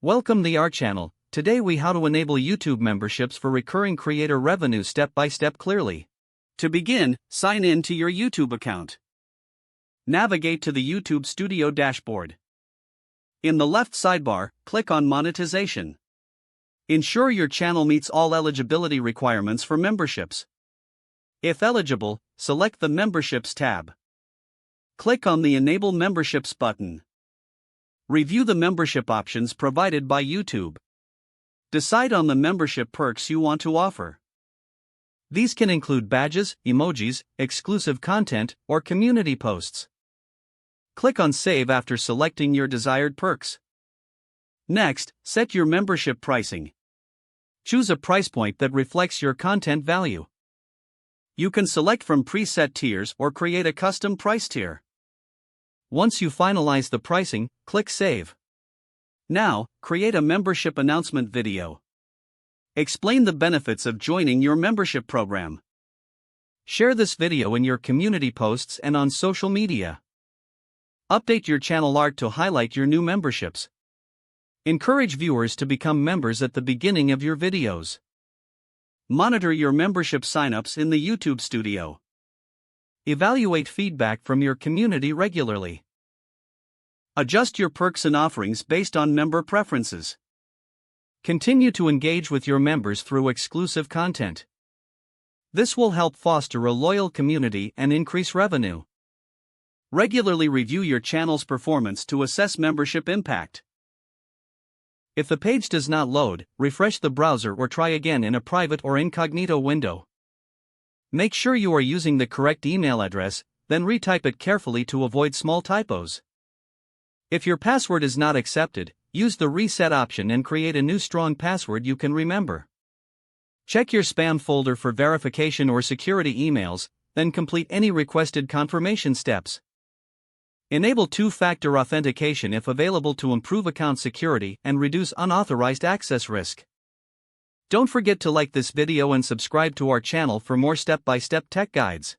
Welcome to our channel. Today we how to enable YouTube memberships for recurring creator revenue step by step clearly. To begin, sign in to your YouTube account. Navigate to the YouTube Studio dashboard. In the left sidebar, click on Monetization. Ensure your channel meets all eligibility requirements for memberships. If eligible, select the Memberships tab. Click on the Enable Memberships button. Review the membership options provided by YouTube. Decide on the membership perks you want to offer. These can include badges, emojis, exclusive content, or community posts. Click on Save after selecting your desired perks. Next, set your membership pricing. Choose a price point that reflects your content value. You can select from preset tiers or create a custom price tier. Once you finalize the pricing, click Save. Now, create a membership announcement video. Explain the benefits of joining your membership program. Share this video in your community posts and on social media. Update your channel art to highlight your new memberships. Encourage viewers to become members at the beginning of your videos. Monitor your membership signups in the YouTube Studio. Evaluate feedback from your community regularly. Adjust your perks and offerings based on member preferences. Continue to engage with your members through exclusive content. This will help foster a loyal community and increase revenue. Regularly review your channel's performance to assess membership impact. If the page does not load, refresh the browser or try again in a private or incognito window. Make sure you are using the correct email address, then retype it carefully to avoid small typos. If your password is not accepted, use the reset option and create a new strong password you can remember. Check your spam folder for verification or security emails, then complete any requested confirmation steps. Enable two-factor authentication if available to improve account security and reduce unauthorized access risk. Don't forget to like this video and subscribe to our channel for more step-by-step tech guides.